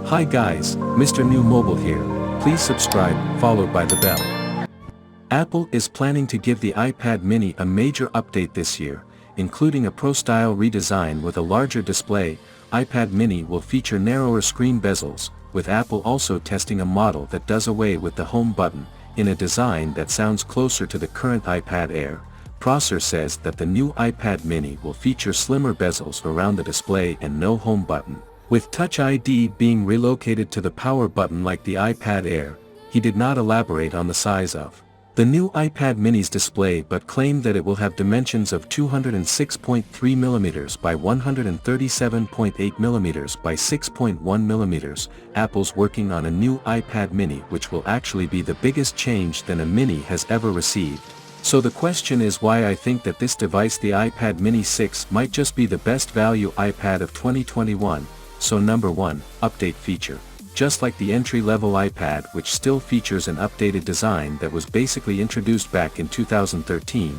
Hi guys, Mrnewmobile here. Please subscribe, followed by the bell. Apple is planning to give the iPad mini a major update this year, including a Pro-style redesign with a larger display. iPad mini will feature narrower screen bezels, with Apple also testing a model that does away with the home button, in a design that sounds closer to the current iPad Air. Prosser says that the new iPad mini will feature slimmer bezels around the display and no home button, with Touch ID being relocated to the power button like the iPad Air. He did not elaborate on the size of the new iPad mini's display but claimed that it will have dimensions of 206.3mm by 137.8mm by 6.1mm. Apple's working on a new iPad mini which will actually be the biggest change that a mini has ever received. So the question is why I think that this device, the iPad mini 6, might just be the best value iPad of 2021. So number 1, update feature. Just like the entry-level iPad which still features an updated design that was basically introduced back in 2013,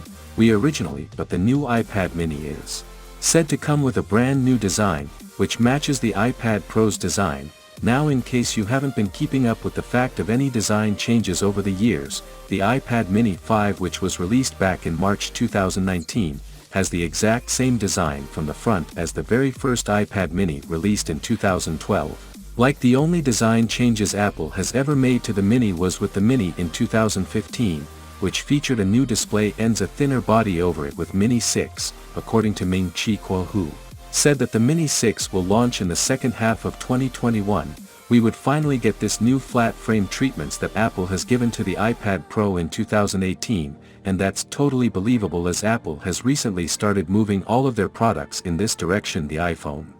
but the new iPad mini is said to come with a brand new design, which matches the iPad Pro's design. Now, in case you haven't been keeping up with the fact of any design changes over the years, the iPad mini 5, which was released back in March 2019, has the exact same design from the front as the very first iPad mini released in 2012. Like the only design changes Apple has ever made to the mini was with the mini in 2015, which featured a new display and a thinner body over it with Mini 6, according to Ming-Chi Kuo, who said that the Mini 6 will launch in the second half of 2021. We would finally get this new flat frame treatments that Apple has given to the iPad Pro in 2018, and that's totally believable as Apple has recently started moving all of their products in this direction, the iPhone.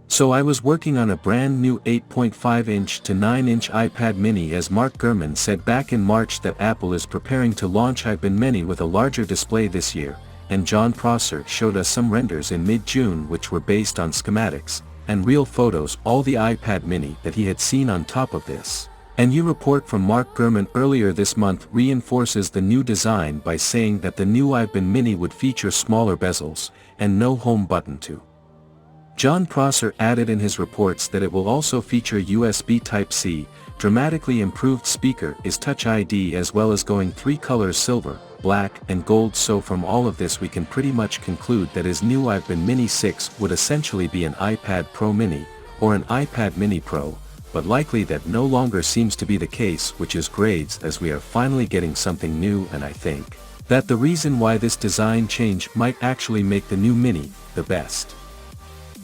So I was working on a brand new 8.5-inch to 9-inch iPad mini, as Mark Gurman said back in March that Apple is preparing to launch iPad mini with a larger display this year, and John Prosser showed us some renders in mid-June which were based on schematics and real photos, all the iPad mini that he had seen on top of this. A new report from Mark Gurman earlier this month reinforces the new design by saying that the new iPad mini would feature smaller bezels and no home button too. John Prosser added in his reports that it will also feature USB Type-C, dramatically improved speaker is Touch ID, as well as going 3 colors: silver, black, and gold. So from all of this we can pretty much conclude that his new iPad mini 6 would essentially be an iPad Pro mini, or an iPad mini Pro, but likely that no longer seems to be the case, which is great as we are finally getting something new. And I think that the reason why this design change might actually make the new mini the best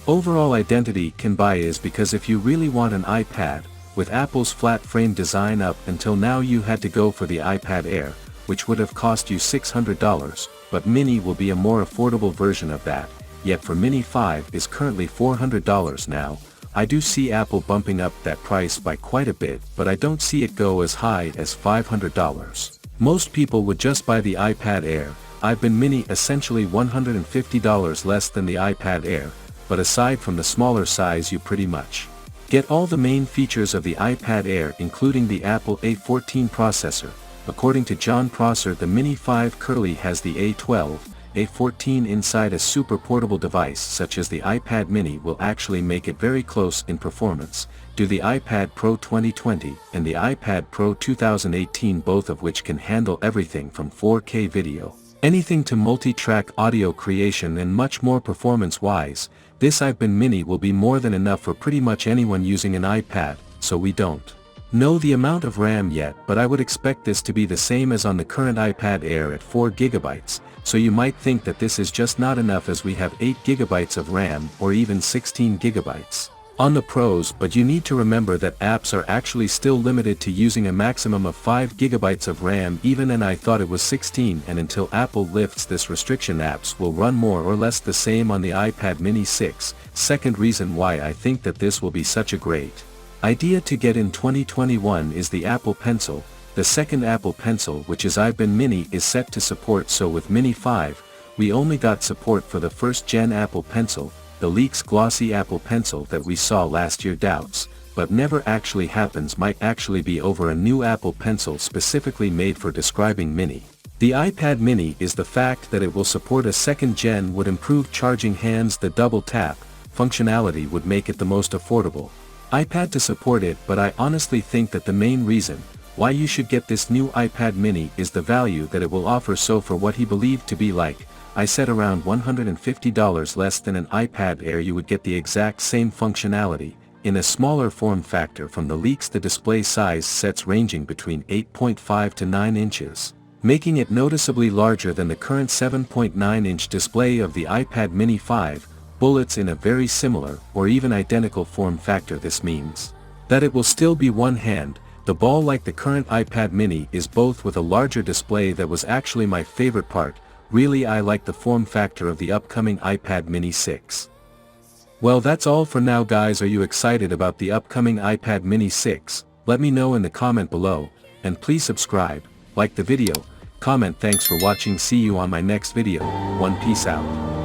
overall identity can buy is because if you really want an iPad, with Apple's flat frame design up until now you had to go for the iPad Air, which would have cost you $600, but mini will be a more affordable version of that, yet for mini 5 is currently $400 now. I do see Apple bumping up that price by quite a bit, but I don't see it go as high as $500. Most people would just buy the iPad Air. iPad mini essentially $150 less than the iPad Air, but aside from the smaller size you pretty much get all the main features of the iPad Air, including the Apple A14 processor. According to John Prosser, the Mini 5 currently has the A12, A14 inside. A super portable device such as the iPad mini will actually make it very close in performance to the iPad Pro 2020 and the iPad Pro 2018, both of which can handle everything from 4K video, anything to multi-track audio creation, and much more. Performance-wise, this iPad mini will be more than enough for pretty much anyone using an iPad, so we don't know the amount of RAM yet, but I would expect this to be the same as on the current iPad Air at 4GB, so you might think that this is just not enough as we have 8GB of RAM or even 16GB on the Pros, but you need to remember that apps are actually still limited to using a maximum of 5GB of RAM even, and I thought it was 16, and until Apple lifts this restriction apps will run more or less the same on the iPad mini 6. Second reason why I think that this will be such a great idea to get in 2021 is the Apple Pencil. The second Apple Pencil, which is iPad mini, is set to support, so with Mini 5, we only got support for the first gen Apple Pencil. The leaks glossy Apple Pencil that we saw last year doubts, but never actually happens, might actually be over a new Apple Pencil specifically made for describing mini. The iPad mini is the fact that it will support a second gen would improve charging hands. The double tap functionality would make it the most affordable iPad to support it, but I honestly think that the main reason why you should get this new iPad mini is the value that it will offer. So for what he believed to be, like I said, around $150 less than an iPad Air, you would get the exact same functionality in a smaller form factor. From the leaks, the display size sets ranging between 8.5 to 9 inches, making it noticeably larger than the current 7.9-inch display of the iPad mini 5 bullets in a very similar or even identical form factor. This means that it will still be one hand the ball like the current iPad mini is, both with a larger display. That was actually my favorite part. Really, I like the form factor of the upcoming iPad mini 6. Well, that's all for now, guys. Are you excited about the upcoming iPad mini 6? Let me know in the comment below, and please subscribe, like the video, comment. Thanks for watching. See you on my next video. Peace out.